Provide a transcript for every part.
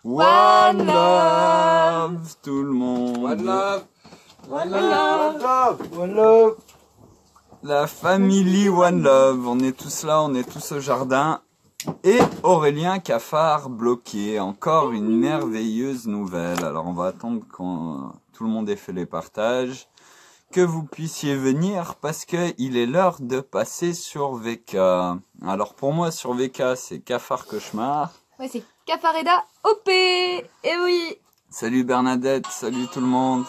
One love, tout le monde. One love. One love. One love. La famille One Love. On est tous là, on est tous au jardin. Et Aurélien Cafard bloqué. Encore une merveilleuse nouvelle. Alors on va attendre quand tout le monde ait fait les partages, que vous puissiez venir parce que il est l'heure de passer sur VK. Alors pour moi sur VK c'est Cafard Cauchemar. Ouais, c'est Cafareda OP. Eh oui. Salut Bernadette, salut tout le monde.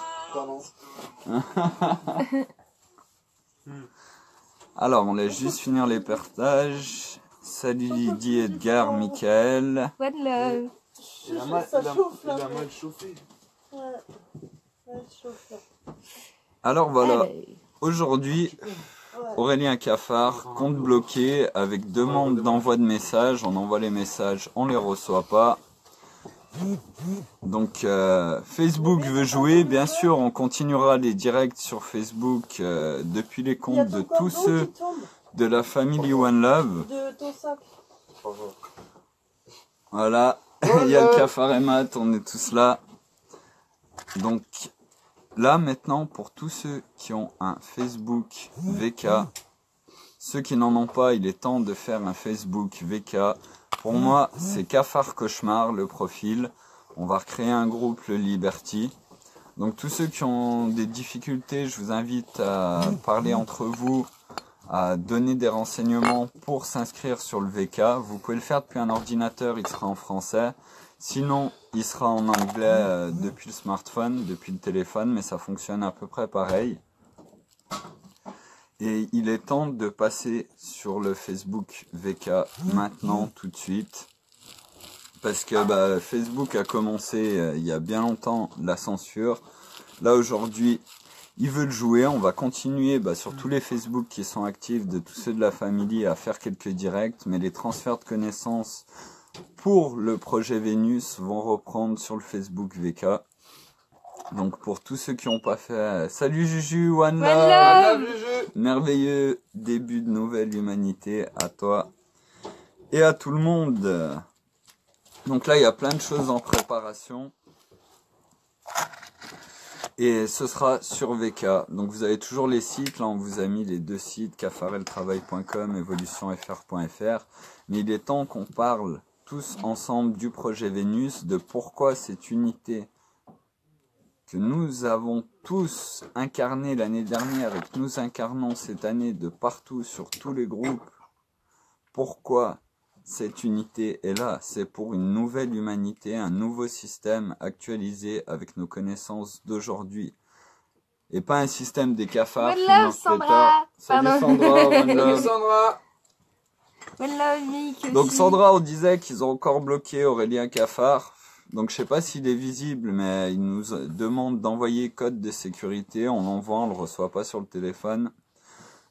Alors on laisse juste finir les partages. Salut Lydie, Edgar, Michael. One love. Il a mal chauffé. Alors voilà, Allez. aujourd'hui, Aurélien Cafard, compte bloqué avec demande d'envoi de messages. On envoie les messages, on les reçoit pas. Donc Facebook veut jouer, bien sûr, on continuera les directs sur Facebook depuis les comptes de tous ceux de la famille One Love. De ton sac. Voilà, il y a le Cafard et Matt, on est tous là. Donc là maintenant, pour tous ceux qui ont un Facebook VK, ceux qui n'en ont pas, il est temps de faire un Facebook VK. Pour moi, c'est Cafard Cauchemar, le profil. On va recréer un groupe, le Liberty. Donc tous ceux qui ont des difficultés, je vous invite à parler entre vous, à donner des renseignements pour s'inscrire sur le VK. Vous pouvez le faire depuis un ordinateur, il sera en français. Sinon, il sera en anglais depuis le smartphone, depuis le téléphone, mais ça fonctionne à peu près pareil. Et il est temps de passer sur le Facebook VK maintenant, tout de suite. Parce que Facebook a commencé il y a bien longtemps la censure. Là aujourd'hui, ils veulent jouer. On va continuer sur tous les Facebook qui sont actifs, de tous ceux de la famille, à faire quelques directs. Mais les transferts de connaissances pour le projet Vénus vont reprendre sur le Facebook VK. Donc pour tous ceux qui n'ont pas fait, salut Juju, One Love, merveilleux début de nouvelle humanité à toi et à tout le monde. Donc là il y a plein de choses en préparation et ce sera sur VK. Donc vous avez toujours les sites, là on vous a mis les deux sites, cafareltravail.com, evolutionfr.fr, mais il est temps qu'on parle tous ensemble du projet Vénus, de pourquoi cette unité que nous avons tous incarné l'année dernière et que nous incarnons cette année de partout sur tous les groupes. Pourquoi cette unité est là? C'est pour une nouvelle humanité, un nouveau système actualisé avec nos connaissances d'aujourd'hui. Et pas un système des cafards. One love, Sandra. Salut Pardon. Sandra, one love. Sandra. One love, Mick aussi. Donc Sandra, on disait qu'ils ont encore bloqué Aurélien Cafard. Donc je sais pas s'il est visible, mais il nous demande d'envoyer code de sécurité. On l'envoie, on le reçoit pas sur le téléphone.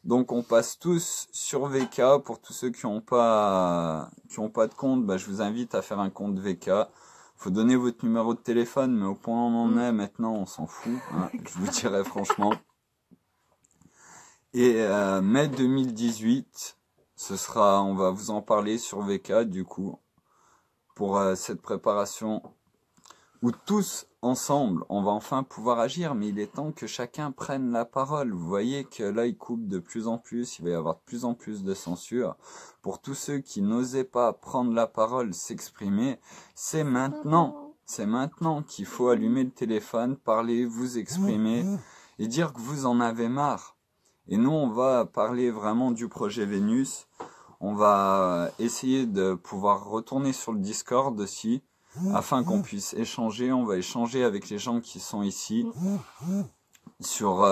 Donc on passe tous sur VK. Pour tous ceux qui ont pas de compte, je vous invite à faire un compte VK. Faut donner votre numéro de téléphone, mais au point où on en est maintenant, on s'en fout. Hein, je vous dirais franchement. Et mai 2018, on va vous en parler sur VK du coup. Pour cette préparation où tous ensemble, on va enfin pouvoir agir, mais il est temps que chacun prenne la parole. Vous voyez que là, il coupe de plus en plus, il va y avoir de plus en plus de censure. Pour tous ceux qui n'osaient pas prendre la parole, s'exprimer, c'est maintenant qu'il faut allumer le téléphone, parler, vous exprimer et dire que vous en avez marre. Et nous, on va parler vraiment du projet Vénus. On va essayer de pouvoir retourner sur le Discord aussi, afin qu'on puisse échanger. On va échanger avec les gens qui sont ici, sur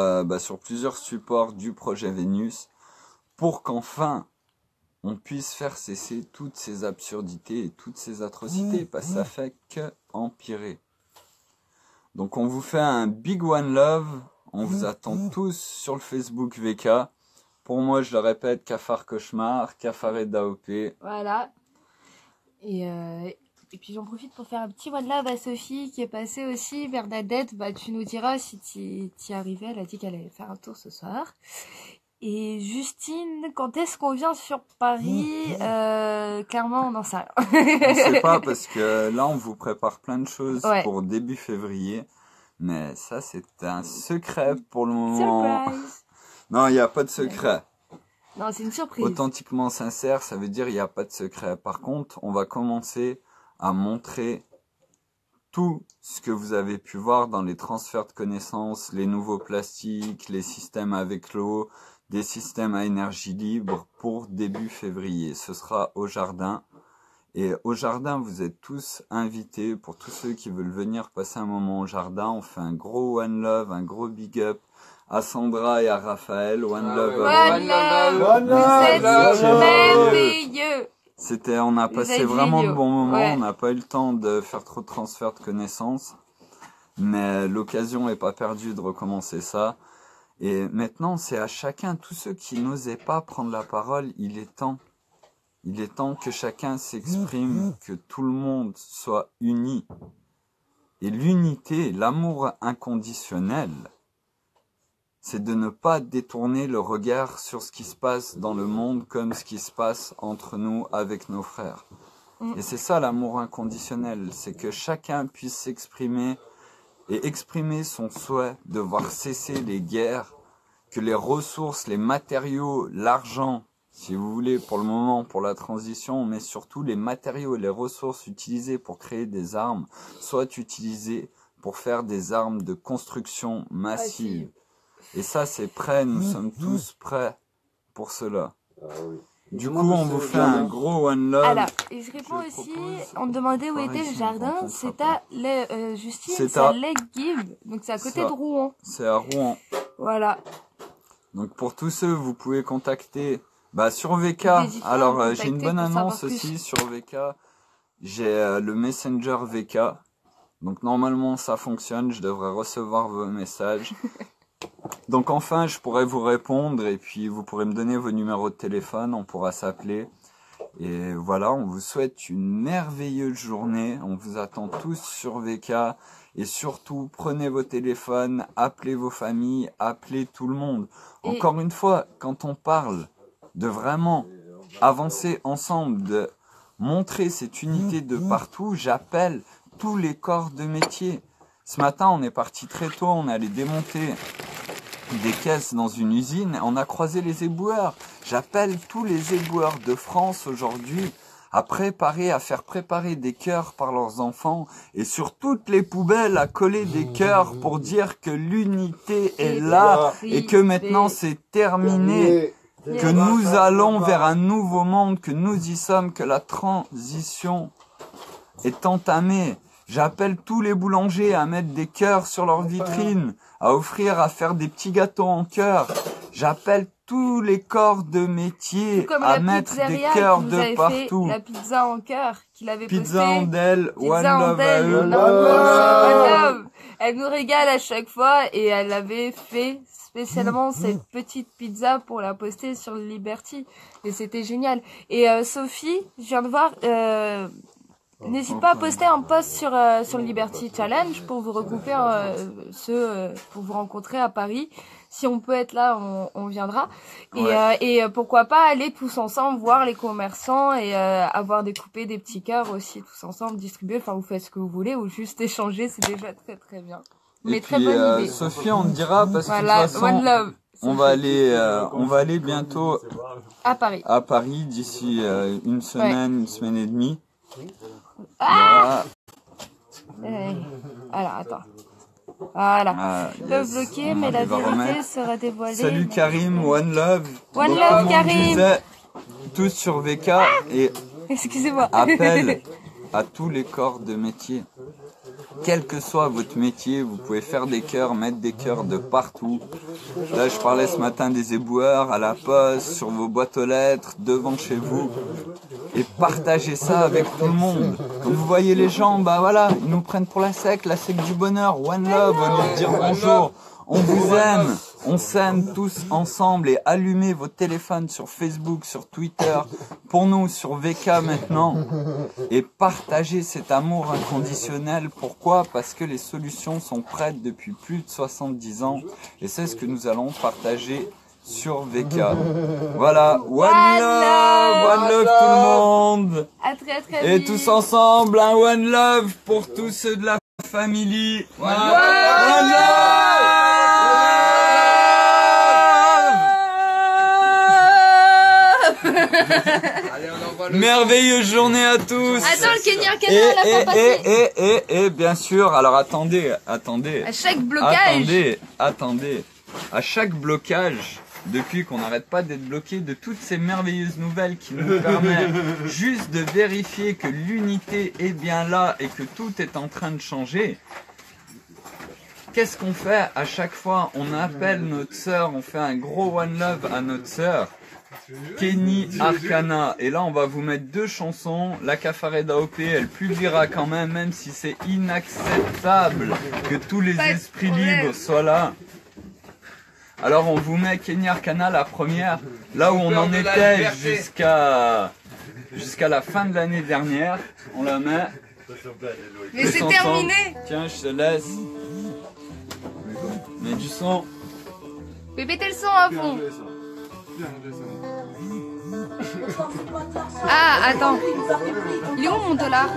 plusieurs supports du projet Vénus, pour qu'enfin, on puisse faire cesser toutes ces absurdités et toutes ces atrocités, parce que ça fait que empirer. Donc on vous fait un big one love, on vous attend tous sur le Facebook VK. Pour moi, je le répète, Cafard Cauchemar, Cafareda OP. Voilà. Et puis j'en profite pour faire un petit one love à Sophie qui est passée aussi. Bernadette, tu nous diras si tu y arrivais. Elle a dit qu'elle allait faire un tour ce soir. Et Justine, quand est-ce qu'on vient sur Paris? Clairement, on n'en sait rien. On sait pas parce que là, on vous prépare plein de choses Ouais. pour début février. Mais ça, c'est un secret pour le moment. Surprise! Non, il n'y a pas de secret. Non, c'est une surprise. Authentiquement sincère, ça veut dire il n'y a pas de secret. Par contre, on va commencer à montrer tout ce que vous avez pu voir dans les transferts de connaissances, les nouveaux plastiques, les systèmes avec l'eau, des systèmes à énergie libre pour début février. Ce sera au jardin. Et au jardin, vous êtes tous invités. Pour tous ceux qui veulent venir passer un moment au jardin, on fait un gros one love, un gros big up à Sandra et à Raphaël. One love. One love! One Vous love! êtes merveilleux! On a Vous passé êtes vraiment de géniaux. bons moments. Ouais. On n'a pas eu le temps de faire trop de transferts de connaissances. Mais l'occasion n'est pas perdue de recommencer ça. Et maintenant, c'est à chacun, tous ceux qui n'osaient pas prendre la parole, il est temps. Il est temps que chacun s'exprime, que tout le monde soit uni. Et l'unité, l'amour inconditionnel, c'est de ne pas détourner le regard sur ce qui se passe dans le monde comme ce qui se passe entre nous avec nos frères. Et c'est ça l'amour inconditionnel, c'est que chacun puisse s'exprimer et exprimer son souhait de voir cesser les guerres, que les ressources, les matériaux, l'argent, si vous voulez, pour le moment, pour la transition, mais surtout les matériaux et les ressources utilisées pour créer des armes, soient utilisées pour faire des armes de construction massive. Et ça, c'est prêt, nous sommes tous prêts pour cela. Du coup, on vous fait un gros one love. Alors, et je réponds Je aussi, propose on me demandait où par était le ici, jardin, on c'est rencontre à Justine, C'est c'est à à- Lake Gibb, donc c'est à côté Ça. de Rouen. C'est à Rouen. Voilà. Donc pour tous ceux, vous pouvez contacter sur VK. N'hésitez pas à Alors me j'ai une contacter bonne pour savoir annonce plus. aussi sur VK. J'ai le Messenger VK. Donc normalement ça fonctionne, je devrais recevoir vos messages. Donc enfin je pourrais vous répondre et puis vous pourrez me donner vos numéros de téléphone, on pourra s'appeler. Et voilà, on vous souhaite une merveilleuse journée. On vous attend tous sur VK. Et surtout, prenez vos téléphones, appelez vos familles, appelez tout le monde. Et- Encore une fois, quand on parle de vraiment avancer ensemble, de montrer cette unité de partout, j'appelle tous les corps de métier. Ce matin, on est parti très tôt, on allait démonter des caisses dans une usine, on a croisé les éboueurs. J'appelle tous les éboueurs de France aujourd'hui à faire préparer des cœurs par leurs enfants et sur toutes les poubelles à coller des cœurs pour dire que l'unité est là et que maintenant c'est terminé, que nous allons vers un nouveau monde, que nous y sommes, que la transition est entamée. J'appelle tous les boulangers à mettre des cœurs sur leurs vitrines, à offrir, à faire des petits gâteaux en cœur. J'appelle tous les corps de métier Comme à la mettre des pizzeria cœurs qui vous de avait partout. fait la pizza en cœur, qu'il avait Pizza posté. Andel, One Pizza Love à Andel, eux. One Love. Elle nous régale à chaque fois et elle avait fait spécialement cette petite pizza pour la poster sur Liberty et c'était génial. Et Sophie, je viens de voir, n'hésite pas à poster un post sur le Liberty Challenge pour vous regrouper pour vous rencontrer à Paris. Si on peut être là, on viendra. Et pourquoi pas aller tous ensemble voir les commerçants et avoir découpé des petits cœurs aussi tous ensemble, distribuer. Enfin, vous faites ce que vous voulez ou juste échanger, c'est déjà très très bien. Et Mais puis, très bonne idée. Sophie, on te dira parce que Voilà, de toute One façon, Love. on va aller bientôt À Paris. à Paris d'ici une semaine et demie. Ah Alors, attends. Voilà. Ah, Ils peuvent yes. bloquer, On mais la va vérité remettre. sera dévoilée. Salut Karim, One Love. One Donc, Love, comme on Karim. disait, tous sur VK et Excusez-moi. appel à tous les corps de métier. Quel que soit votre métier, vous pouvez faire des cœurs, mettre des cœurs de partout. Là, je parlais ce matin des éboueurs, à la poste, sur vos boîtes aux lettres, devant chez vous. Et partagez ça avec tout le monde. Quand vous voyez les gens, voilà, ils nous prennent pour la sec du bonheur, One Love, au lieu de dire bonjour. On vous aime, on s'aime tous ensemble et allumez vos téléphones sur Facebook, sur Twitter, pour nous sur VK maintenant et partagez cet amour inconditionnel. Pourquoi? Parce que les solutions sont prêtes depuis plus de 70 ans et c'est ce que nous allons partager sur VK. Voilà, one love tout le monde. À très très Et vite. tous ensemble, un one love pour tous ceux de la famille. One love. Allez, on envoie le... Merveilleuse journée à tous. Attends, le Kenya Canal l'a pas passé. Et bien sûr, alors attendez. À chaque blocage. Attendez. À chaque blocage, depuis qu'on n'arrête pas d'être bloqué, de toutes ces merveilleuses nouvelles qui nous permettent juste de vérifier que l'unité est bien là et que tout est en train de changer. Qu'est-ce qu'on fait à chaque fois? On appelle notre sœur, on fait un gros one love à notre sœur. Kenny Arcana, et là on va vous mettre 2 chansons. La Cafareda OP, elle publiera quand même si c'est inacceptable que tous les Pas de esprits problème. libres soient là. Alors on vous met Kenny Arcana la première, là où on en était jusqu'à la fin de l'année dernière. On la met. Mais tous c'est ensemble. terminé. Tiens, je te laisse. Mets du son. Fais péter le son à fond. Ah, attends. Il est où mon dollar?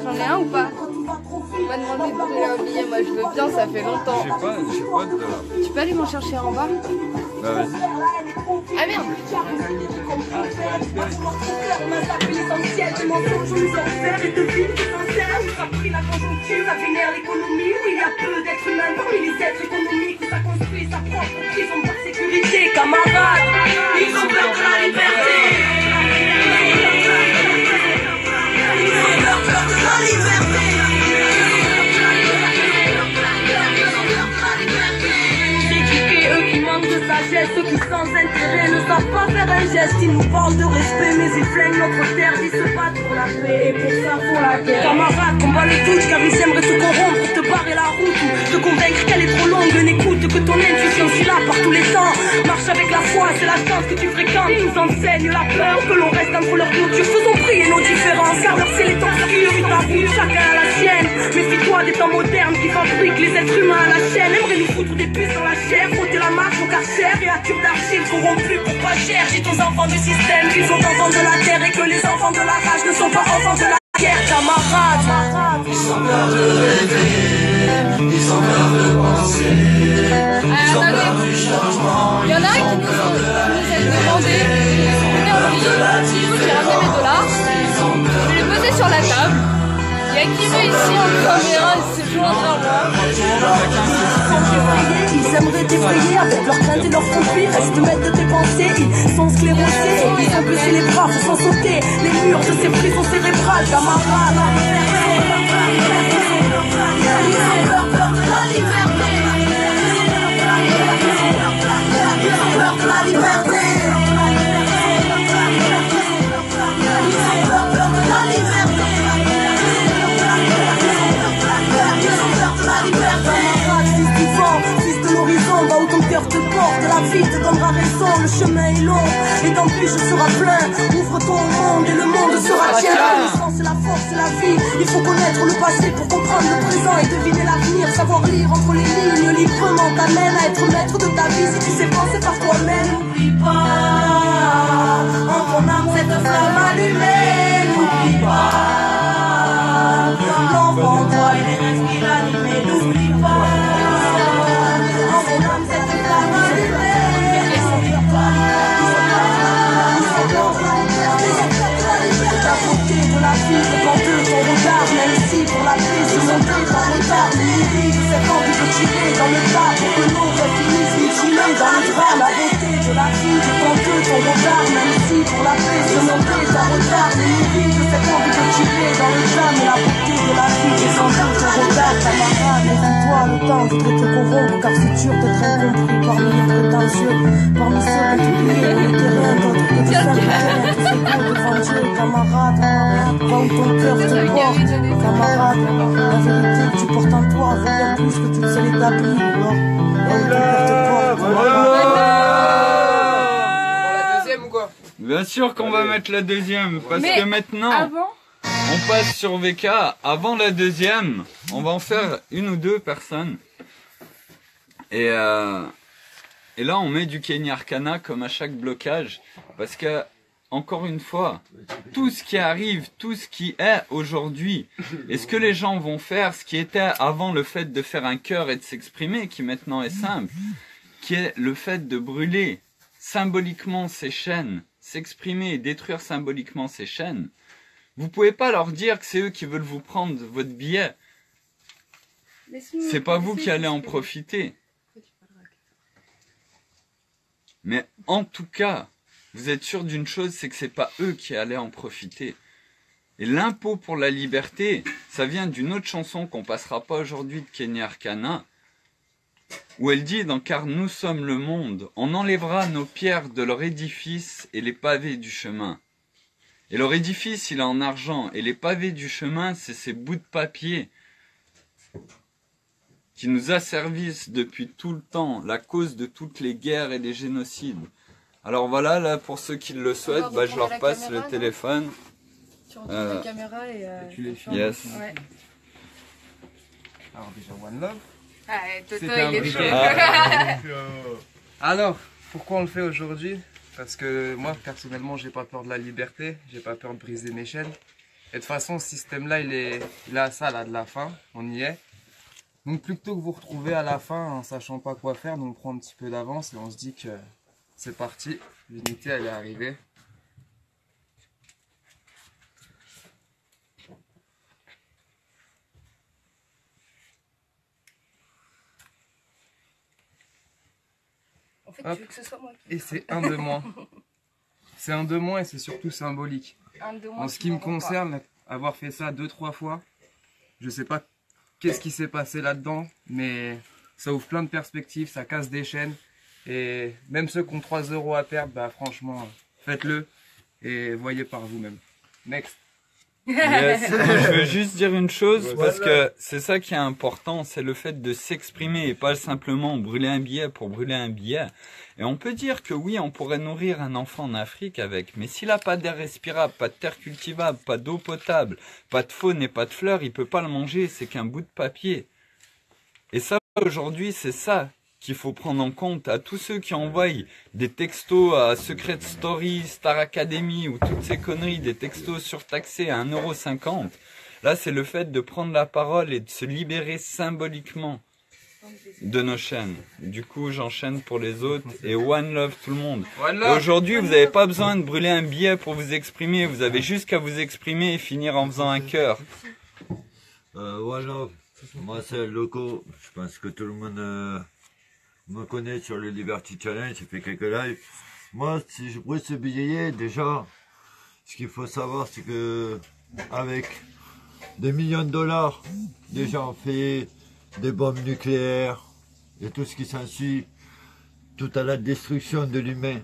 J'en ai un ou pas? On m'a demandé de donner un billet, moi je veux bien, ça fait longtemps. J'ai pas de dollar. Tu peux aller m'en chercher en bas? Bah vas-y. Ah merde. L'essentiel du mensonge, on nous enferme et de vie qui sincère. On a pris la conjoncture, à vénère l'économie, où il y a peu d'êtres humains parmi les êtres économiques, où ça construit sa propre prison par sécurité. Camarades, ils ont peur de la liberté. Ils ont peur de la liberté. Éduqués, eux qui manquent de sagesse, ceux qui sans intérêt ne savent pas faire un geste. Ils nous parlent de respect, mais ils flinguent notre terre. Ils se battent pour la paix et pour ça pour la guerre. Camarades, combat le doute, car ils aimeraient te corrompre pour te barrer la route ou te convaincre qu'elle est trop longue. N'écoute que ton intuition, si là par tous les temps. Marche avec la foi, c'est la chance que tu fréquentes. Ils nous enseignent la peur, que l'on reste entre leurs clôtures. Faisons prier nos différences, car leur ciel est obscur. Tu t'avoues, chacun a la sienne. Méfie-toi des temps modernes qui fabriquent les êtres humains à la chaîne. Aimerait nous foutre des puces dans la chair, frotter la marche au karcher et à cure d'argile corrompus pour pas cher. J'ai aux enfants du système qu'ils sont enfants de la terre et que les enfants de la rage ne sont pas enfants de la guerre. Camarades, ils sont peur de rêver, ils ont peur de penser, ils ont peur du changement. Il y en a un qui nous a demandé combien on paye. Du coup, j'ai ramené mes dollars. Je les ai posés sur la table. Il y a qui veut ici en caméra se joindre à moi. Ils aimeraient t'effrayer avec leurs craintes et leurs conflits. Reste maître de tes pensées, ils sont sclérosés. Ils ont baissé les bras pour s'en sauter les murs de ces prisons cérébrales, camarades. Ils ont peur de la liberté. Ils ont peur de la liberté. Ils ont peur de la liberté. Fils de l'horizon, va où ton cœur te porte. La vie te donnera raison, le chemin est long et d'embûches sera plein. Ouvre ton monde et le monde sera tien. La connaissance et la force et la vie. Il faut connaître le passé pour comprendre le présent et deviner l'avenir. Savoir lire entre les lignes librement t'amène à être maître de ta vie. Si tu sais penser par toi-même, n'oublie pas en ton âme cette flamme allumée. N'oublie pas l'enfant en toi et les rêves qui l'animent. N'oublie pas en ton âme cette flamme allumée. La beauté de la vie dépend de ton regard. Même si pour la paix se monter dans le retard. L'idée de cette envie de tirer dans le tas pour que nos rêves finissent mutilés dans le drame. La beauté de la vie dépend de ton regard. Même si pour la paix se monter dans le retard. L'idée de cette envie de tirer dans le drame. La beauté de la vie dépend de ton regard. Camarade, méfie-toi, le temps voudrait te corrompre. Car c'est dur d'être incompris parmi les prétentieux. Parmi ceux qui t'oublient le terrain, d'autres que tu sers le terrain. Tous égaux devant Dieu, camarade. Va où ton cœur te porte, camarade. La vérité que tu portes en toi vaut bien plus que toute celle établie. Alors, va où ton cœur te porte. La deuxième ou quoi? Bien sûr qu'on va mettre la deuxième, parce Mais que maintenant, avant, on passe sur VK. Avant la deuxième, on va en faire 1 ou 2 personnes. Et Et là, on met du Kenny Arcana comme à chaque blocage, parce que, encore une fois, tout ce qui arrive, tout ce qui est aujourd'hui, et ce que les gens vont faire, ce qui était avant le fait de faire un chœur et de s'exprimer, qui maintenant est simple, qui est le fait de brûler symboliquement ces chaînes, s'exprimer et détruire symboliquement ces chaînes, vous pouvez pas leur dire que c'est eux qui veulent vous prendre votre billet. C'est pas vous qui allez en profiter. Mais en tout cas, vous êtes sûr d'une chose, c'est que c'est pas eux qui allaient en profiter. Et l'impôt pour la liberté, ça vient d'une autre chanson qu'on passera pas aujourd'hui de Kenny Arcana, où elle dit dans Car nous sommes le monde, on enlèvera nos pierres de leur édifice et les pavés du chemin. Et leur édifice, il est en argent, et les pavés du chemin, c'est ces bouts de papier qui nous asservissent depuis tout le temps, la cause de toutes les guerres et les génocides. Alors voilà, là, pour ceux qui le souhaitent, bah, je leur passe le téléphone. Tu retournes la caméra et tu les filmes. Yes. Ouais. Alors déjà One Love. Ah, Toto, C'était un il est briquet. chaud. Alors, pourquoi on le fait aujourd'hui? Parce que moi, personnellement, j'ai pas peur de la liberté, j'ai pas peur de briser mes chaînes. Et de toute façon, ce système-là, il est à ça, là, de la fin, on y est. Donc plutôt que vous retrouver à la fin en sachant pas quoi faire, donc on prend un petit peu d'avance et on se dit que c'est parti, l'unité elle est arrivée. En fait, Hop. tu veux que ce soit moi qui... Et c'est un de moins. C'est un de moins et c'est surtout symbolique. Un de moi En ce qui qui me m'en rend pas. concerne, avoir fait ça 2-3 fois, je sais pas qu'est-ce qui s'est passé là-dedans, mais ça ouvre plein de perspectives, ça casse des chaînes. Et même ceux qui ont 3 € à perdre, bah franchement, faites-le et voyez par vous-même. Next. Yes. Je veux juste dire une chose, parce que c'est ça qui est important, c'est le fait de s'exprimer et pas simplement brûler un billet pour brûler un billet. Et on peut dire que oui, on pourrait nourrir un enfant en Afrique avec, mais s'il a pas d'air respirable, pas de terre cultivable, pas d'eau potable, pas de faune et pas de fleurs, il peut pas le manger, c'est qu'un bout de papier. Et ça, aujourd'hui, c'est ça qu'il faut prendre en compte à tous ceux qui envoient des textos à Secret Story, Star Academy ou toutes ces conneries, des textos surtaxés à 1,50 €. Là, c'est le fait de prendre la parole et de se libérer symboliquement de nos chaînes. Du coup, j'enchaîne pour les autres et One Love tout le monde. Et aujourd'hui, vous n'avez pas besoin de brûler un billet pour vous exprimer, vous avez juste qu'à vous exprimer et finir en faisant un cœur. One Love, moi c'est Loco, je pense que tout le monde me connaît sur le Liberty Challenge, j'ai fait quelques lives. Moi, si je brûle ce billet, déjà, ce qu'il faut savoir, c'est que avec des millions de dollars, déjà on fait des bombes nucléaires et tout ce qui s'ensuit, tout à la destruction de l'humain,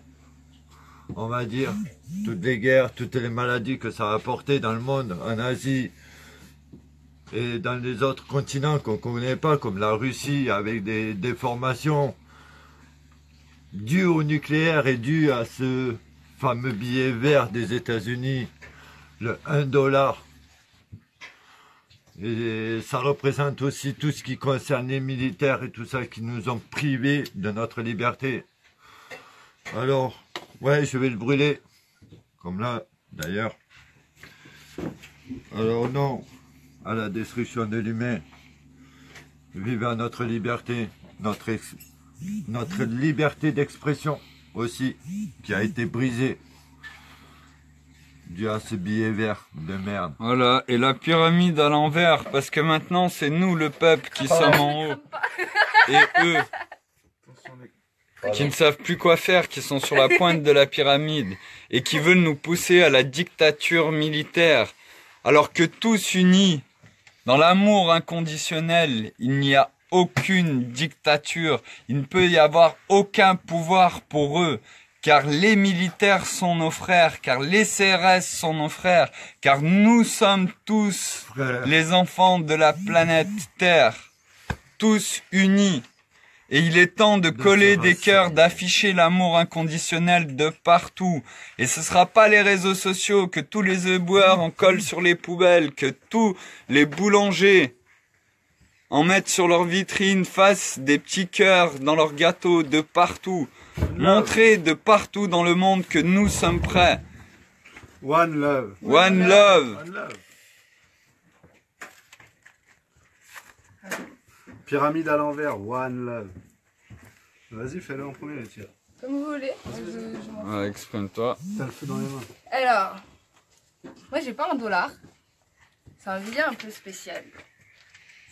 on va dire, toutes les guerres, toutes les maladies que ça a apporté dans le monde, en Asie, et dans les autres continents qu'on ne connaît pas, comme la Russie, avec des déformations dues au nucléaire et dues à ce fameux billet vert des États-Unis, le 1 $. Et ça représente aussi tout ce qui concerne les militaires et tout ça qui nous ont privés de notre liberté. Alors, ouais, je vais le brûler, comme là, d'ailleurs. Alors non à la destruction de l'humain. Vive à notre liberté, notre liberté d'expression aussi, qui a été brisée dû à ce billet vert de merde. Voilà, et la pyramide à l'envers, parce que maintenant c'est nous le peuple qui sommes en haut, et eux qui ne savent plus quoi faire, qui sont sur la pointe de la pyramide, et qui veulent nous pousser à la dictature militaire, alors que tous unis, dans l'amour inconditionnel, il n'y a aucune dictature, il ne peut y avoir aucun pouvoir pour eux, car les militaires sont nos frères, car les CRS sont nos frères, car nous sommes tous les enfants de la planète Terre, tous unis. Et il est temps de coller des cœurs, d'afficher l'amour inconditionnel de partout. Et ce sera pas les réseaux sociaux, que tous les éboueurs en collent sur les poubelles, que tous les boulangers en mettre sur leur vitrine, fassent des petits cœurs dans leurs gâteaux de partout. Montrer de partout dans le monde que nous sommes prêts. One love. One love. One love. Pyramide à l'envers, one love. Vas-y, fais-le en premier, tiens. Comme vous voulez. Ouais, exprime-toi. T'as le feu dans les mains. Alors, moi j'ai pas un dollar. C'est un billet un peu spécial.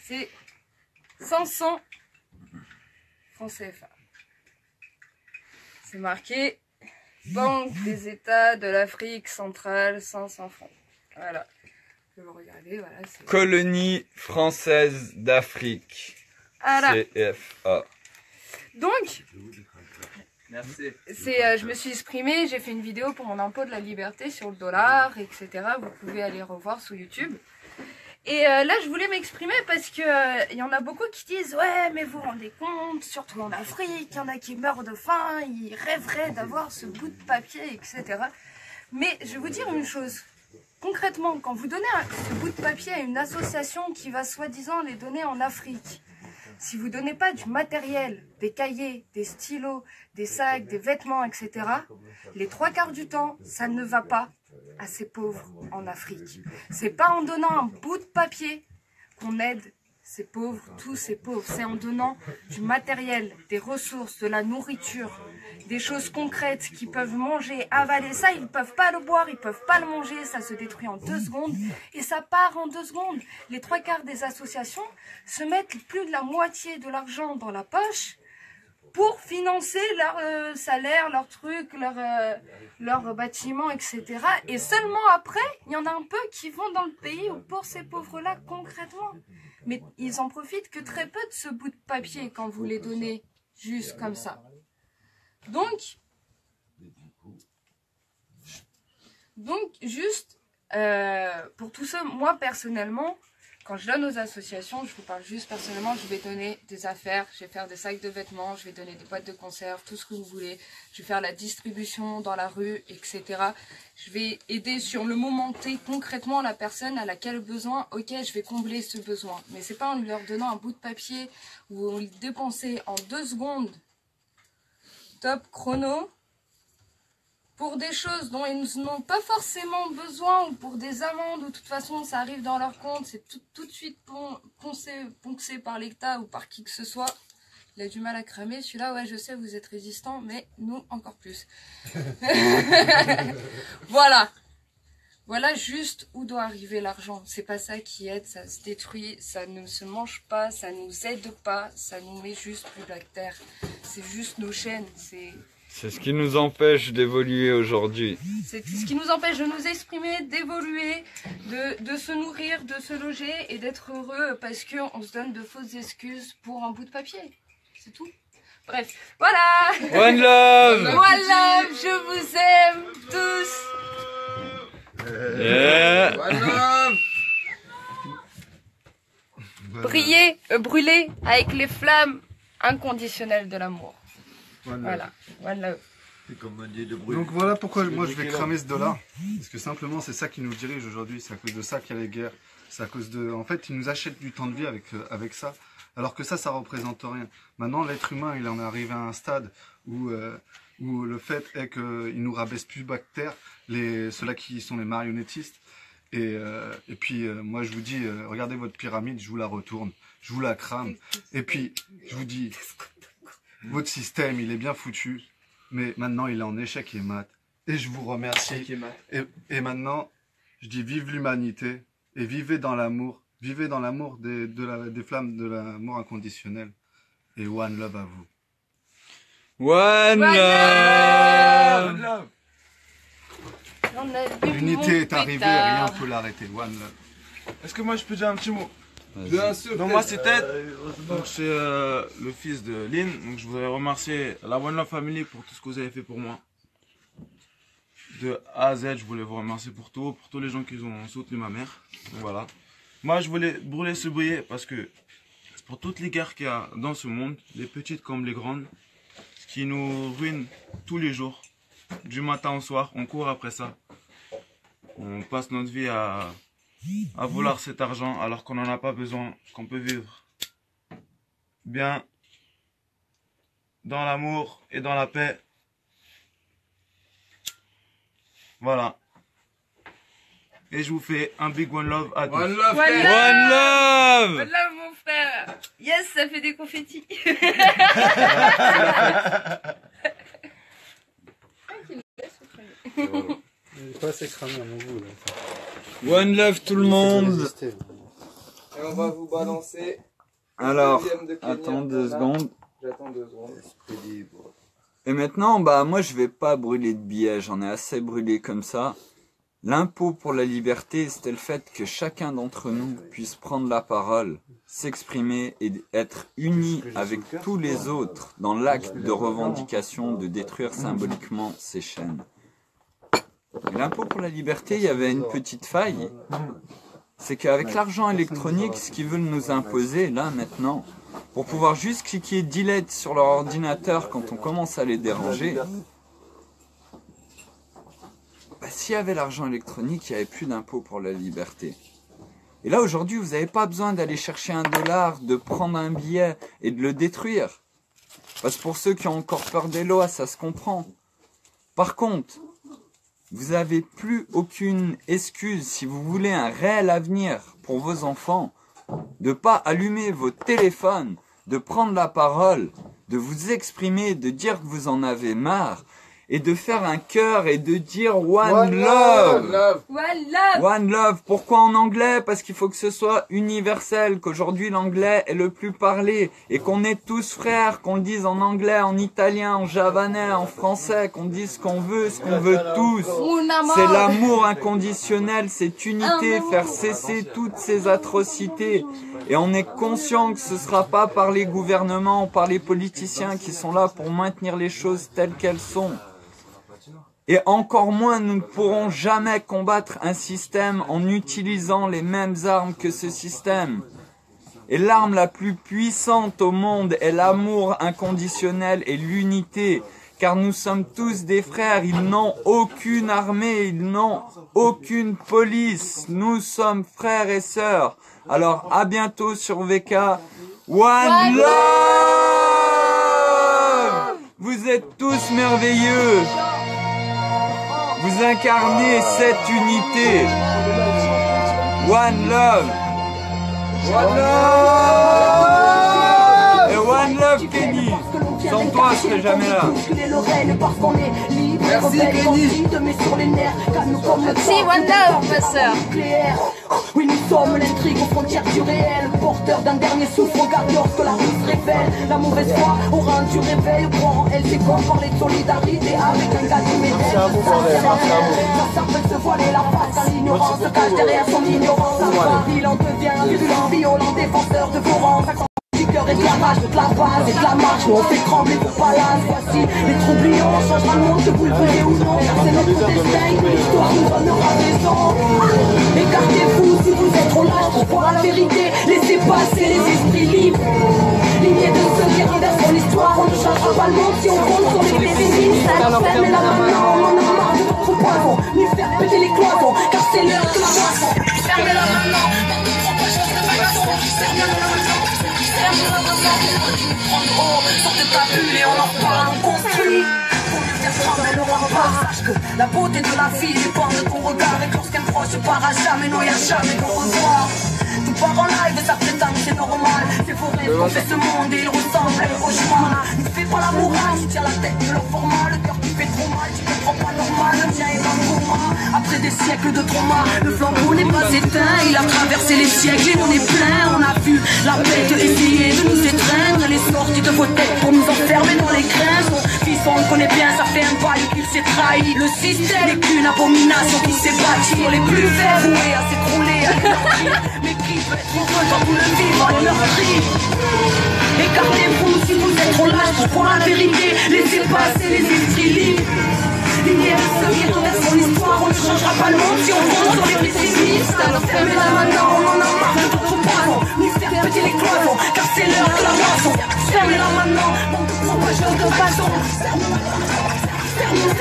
C'est 500 francs CFA. C'est marqué Banque des États de l'Afrique centrale, 500 francs. Voilà. Je vais vous regarder, voilà. Colonie française d'Afrique. Voilà. CFA. Donc, Merci. je me suis exprimée, j'ai fait une vidéo pour mon impôt de la liberté sur le dollar, etc. Vous pouvez aller revoir sur YouTube. Et là, je voulais m'exprimer parce que y en a beaucoup qui disent « Ouais, mais vous vous rendez compte, surtout en Afrique, il y en a qui meurent de faim, ils rêveraient d'avoir ce bout de papier, etc. » Mais je vais vous dire une chose. Concrètement, quand vous donnez ce bout de papier à une association qui va soi-disant les donner en Afrique, si vous ne donnez pas du matériel, des cahiers, des stylos, des sacs, des vêtements, etc., les 3/4 du temps, ça ne va pas à ces pauvres en Afrique. C'est pas en donnant un bout de papier qu'on aide ces pauvres, tous ces pauvres. C'est en donnant du matériel, des ressources, de la nourriture, des choses concrètes qu'ils peuvent manger, avaler. Ça, ils ne peuvent pas le boire, ils ne peuvent pas le manger, ça se détruit en 2 secondes et ça part en 2 secondes. Les 3/4 des associations se mettent plus de la moitié de l'argent dans la poche pour financer leur salaire, leurs trucs, leurs bâtiments, etc. Et seulement après, il y en a un peu qui vont dans le pays pour ces pauvres-là concrètement. Mais ils en profitent que très peu de ce bout de papier quand vous les donnez juste comme ça. Donc juste, pour tout ça, moi personnellement, quand je donne aux associations, je vous parle juste personnellement, je vais donner des affaires, je vais faire des sacs de vêtements, je vais donner des boîtes de conserve, tout ce que vous voulez. Je vais faire la distribution dans la rue, etc. Je vais aider sur le moment T concrètement la personne à laquelle besoin. Ok, je vais combler ce besoin. Mais c'est pas en leur donnant un bout de papier ou en le dépenser en 2 secondes, top chrono, pour des choses dont ils n'ont pas forcément besoin ou pour des amendes ou de toute façon ça arrive dans leur compte, c'est tout de suite poncé par l'État ou par qui que ce soit. Il a du mal à cramer, celui-là, ouais je sais vous êtes résistant, mais nous encore plus. Voilà juste où doit arriver l'argent. C'est pas ça qui aide, ça se détruit, ça ne se mange pas, ça nous aide pas, ça nous met juste plus bas que terre. C'est juste nos chaînes, c'est ce qui nous empêche d'évoluer aujourd'hui. C'est ce qui nous empêche de nous exprimer, d'évoluer, de se nourrir, de se loger et d'être heureux parce qu'on se donne de fausses excuses pour un bout de papier. C'est tout. Bref, voilà. One love. One love, je vous aime tous. Yeah. One love. Briller, brûler avec les flammes inconditionnelles de l'amour. Voilà, one love. Comme on dit de bruit. Donc voilà pourquoi moi je vais cramer ce dollar. Parce que simplement c'est ça qui nous dirige aujourd'hui. C'est à cause de ça qu'il y a les guerres. C'est à cause de... En fait, ils nous achètent du temps de vie avec ça. Alors que ça représente rien. Maintenant, l'être humain, il en est arrivé à un stade où le fait est qu'ils nous rabaissent plus bas que terre, ceux-là qui sont les marionnettistes. Et puis, moi, je vous dis, regardez votre pyramide, je vous la retourne, je vous la crame. Et puis, je vous dis, votre système, il est bien foutu, mais maintenant, il est en échec et mat. Et je vous remercie. Et maintenant, je dis vive l'humanité et vivez dans l'amour. Vivez dans l'amour des flammes de l'amour inconditionnel. Et one love à vous. One love. L'unité est arrivée, rien ne peut l'arrêter. One love. Est-ce que moi je peux dire un petit mot? Bien sûr. Donc moi c'est Ted, donc c'est le fils de Lynn, donc je voudrais remercier la One Love Family pour tout ce que vous avez fait pour moi. De A à Z, je voulais vous remercier pour tous les gens qui ont soutenu ma mère. Donc voilà. Moi je voulais brûler ce billet parce que c'est pour toutes les guerres qu'il y a dans ce monde, les petites comme les grandes, ce qui nous ruine tous les jours. Du matin au soir, on court après ça. On passe notre vie à vouloir cet argent alors qu'on n'en a pas besoin, qu'on peut vivre bien dans l'amour et dans la paix. Voilà. Et je vous fais un big one love à tous. One love, One Ken. One love! Voilà mon frère. Yes, ça fait des confettis. Il est pas assez cramé à mon goût là. One love tout le monde! Et on va vous balancer. Alors, Deuxième de Kenya. attends 2 Voilà. secondes. J'attends 2 secondes. Et maintenant, bah moi je vais pas brûler de billets, j'en ai assez brûlé comme ça. L'impôt pour la liberté, c'était le fait que chacun d'entre nous puisse prendre la parole, s'exprimer et être uni avec tous les autres dans l'acte de revendication de détruire symboliquement ces chaînes. Et l'impôt pour la liberté, il y avait une petite faille. C'est qu'avec l'argent électronique, ce qu'ils veulent nous imposer là maintenant, pour pouvoir juste cliquer delete sur leur ordinateur quand on commence à les déranger, bah, s'il y avait l'argent électronique, il n'y avait plus d'impôt pour la liberté. Et là aujourd'hui, vous n'avez pas besoin d'aller chercher $1, de prendre un billet et de le détruire. Parce que pour ceux qui ont encore peur des lois, ça se comprend. Par contre, vous n'avez plus aucune excuse si vous voulez un réel avenir pour vos enfants, de pas allumer vos téléphones, de prendre la parole, de vous exprimer, de dire que vous en avez marre, et de faire un cœur et de dire One Love. Love. Voilà. One Love. Pourquoi en anglais? Parce qu'il faut que ce soit universel, qu'aujourd'hui l'anglais est le plus parlé, et qu'on est tous frères, qu'on le dise en anglais, en italien, en javanais, en français, qu'on dise ce qu'on veut tous. C'est l'amour inconditionnel, cette unité, faire cesser toutes ces atrocités. Et on est conscient que ce sera pas par les gouvernements, par les politiciens qui sont là pour maintenir les choses telles qu'elles sont. Et encore moins, nous ne pourrons jamais combattre un système en utilisant les mêmes armes que ce système. Et l'arme la plus puissante au monde est l'amour inconditionnel et l'unité. Car nous sommes tous des frères, ils n'ont aucune armée, ils n'ont aucune police. Nous sommes frères et sœurs. Alors à bientôt sur VK. One Love! Vous êtes tous merveilleux. Vous incarnez cette unité. One Love. One Love. Et One Love Kenny. Sans toi, je serais jamais là. Merci Kenny. Si, One Love, ma sœur. Oui, nous sommes l'intrigue aux frontières du réel, porteur d'un dernier souffle. Regarde lorsque la rue se révèle. La mauvaise foi aura du réveil. Prend elle ses corps, parler de solidarité avec un gars du médaille. Ça s'appelle se voiler la face à l'ignorance, se cache derrière son ignorance. Il en devient virulent, violent, défenseur de Florence. Et de la rage, de la base et de la marche, nous on fait trembler vos palaces. Voici les troublions, on changera le monde, que vous le veuillez ou non. Car c'est notre destin, l'histoire nous donnera raison. Écartez-vous si vous êtes trop lâche pour voir la vérité. Laissez passer les esprits libres. Lignée de ceux qui renversent l'histoire, on ne changera pas le monde si on compte sur les pessimistes. Fermez la maintenant, on en a marre de votre poison. Ni faire péter les cloisons, car c'est l'heure de la moisson. Fermez la maintenant, on ne prend pas chance de magason. Fermez la maintenant. Sort de ta bulle et on en parle, on construit. Pour mieux faire prendre le rempart. Sache que la beauté de la fille dépend de ton regard. Et que lorsqu'un proche part à jamais, non, y'a jamais de revoir. Tout part en live et ça prétend que c'est normal. C'est faux rêve qu'on fait ce monde et il ressemble à un cauchemar. Ne fais pas la morale, tu tiens la tête de leur format. Le cœur qui fait trop mal, tu comprends pas normal. Le tien est dans le coma. Après des siècles de trauma, le flambeau n'est pas éteint. Il a traversé les siècles et on est plein. On a vu la bête essayer de nous étreindre. Elle est sortie de vos têtes pour nous enfermer dans les grains. Son fils, on le connaît bien, ça fait un bail qu'il s'est trahi. Le système n'est qu'une abomination qui s'est bâtie. On les plus verts, voués à s'écrouler, à l'énergie. Mais qui peut être heureux quand vous le vivre en meurtri? Écartez-vous si vous êtes trop lâche pour la vérité. Laissez passer les esprits libres. Lignée de ceux qui renversent son histoire, on ne changera pas le monde si on compte sur les pessimistes. Alors fermez-la maintenant, on en a marre de votre poison. Ni faire péter les cloisons, car c'est l'heure de la moisson. Fermez-la maintenant, on ne prend pas de façon. Fermez-la maintenant, fermez-la.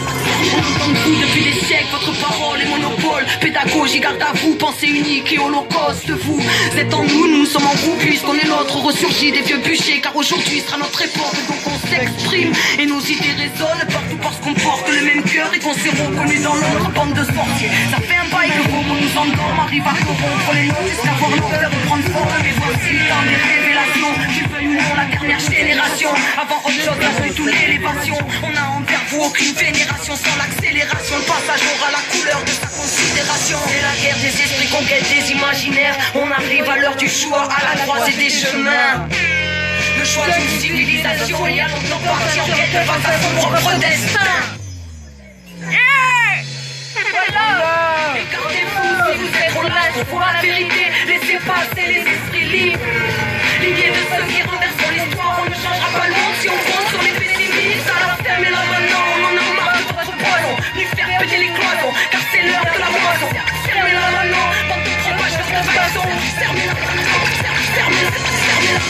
On entend vous depuis des siècles, votre parole est monopole. Pédagogie, garde à vous, pensée unique et holocauste. Vous êtes en nous, nous sommes en vous, puisqu'on est l'autre ressurgi des vieux bûchers. Car aujourd'hui sera notre époque, donc on s'exprime. Et nos idées résonnent partout parce qu'on porte le même cœur et qu'on s'est reconnu dans l'autre bande de sorciers. Ça fait un bail que vos mots nous endorment, arrive à corrompre les noms jusqu'à voir nos cœurs prendre forme. Mais voici le temps des révélations, tu veux ou non la dernière génération. Avant autre chose, la fait toute l'élévation. On a envers vous aucune vénération sans l'accélération. Le passage aura la couleur de sa considération. C'est la guerre des esprits, conquête des imaginaires. On arrive à l'heure du choix, à la croisée des chemins. Le choix d'une civilisation et à longtemps parti en quête face à son propre destin. Écartez-vous si vous êtes trop lâche pour la vérité. Laissez passer les esprits libres. Lignée de ceux qui renversent l'histoire. On ne changera pas le monde si on compte sur les pessimistes. À la ferme et là maintenant on en a marre de votre poison. Lui faire péter les cloisons, car c'est l'heure de la moisson. Fermez-la maintenant, bande de propage de convainction. Fermez-la maintenant, fermez-la, fermez-la.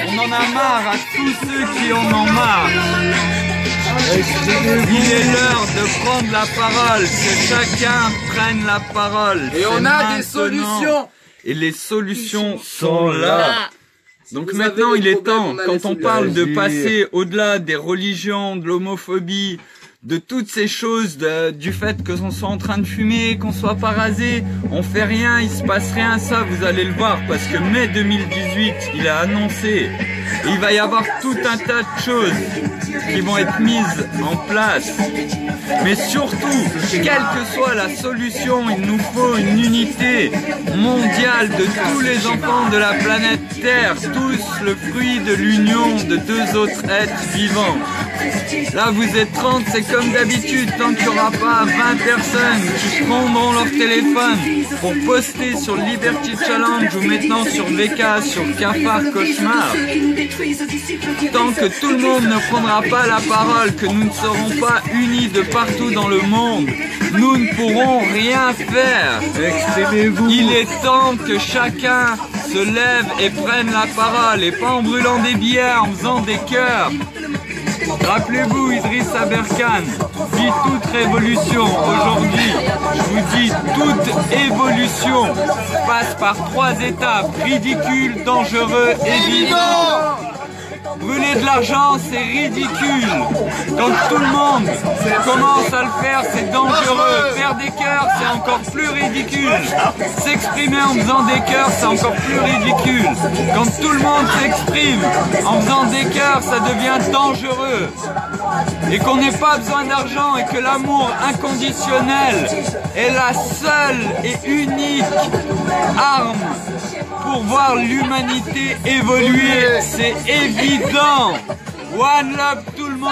On en a marre à tous ceux qui en ont marre. Il est l'heure de prendre la parole, que chacun prenne la parole. Et on a des solutions. Et les solutions sont là. Donc maintenant il est temps, quand on parle de passer au-delà des religions, de l'homophobie, de toutes ces choses, du fait que l'on soit en train de fumer, qu'on soit pas rasé, on fait rien, il se passe rien, ça vous allez le voir, parce que mai 2018, il a annoncé, et il va y avoir tout un tas de choses qui vont être mises en place. Mais surtout, quelle que soit la solution, il nous faut une unité mondiale de tous les enfants de la planète Terre, tous le fruit de l'union de deux autres êtres vivants. Là vous êtes 30, c'est comme d'habitude, tant qu'il n'y aura pas 20 personnes qui prendront leur téléphone pour poster sur Liberty Challenge ou maintenant sur VK, sur Cafard Cauchemar, tant que tout le monde ne prendra pas la parole, que nous ne serons pas unis de partout dans le monde, nous ne pourrons rien faire. Exprimez-vous. Il est temps que chacun se lève et prenne la parole, et pas en brûlant des billets, en faisant des cœurs. Rappelez-vous, Idriss Aberkan dit toute révolution. Aujourd'hui, je vous dis toute évolution passe par 3 étapes: ridicule, dangereux et vivant. Brûler de l'argent, c'est ridicule. Quand tout le monde commence à le faire, c'est dangereux. Faire des cœurs, c'est encore plus ridicule. S'exprimer en faisant des cœurs, c'est encore plus ridicule. Quand tout le monde s'exprime en faisant des cœurs, ça devient dangereux. Et qu'on n'ait pas besoin d'argent et que l'amour inconditionnel est la seule et unique arme pour voir l'humanité évoluer, c'est évident. One love tout le monde.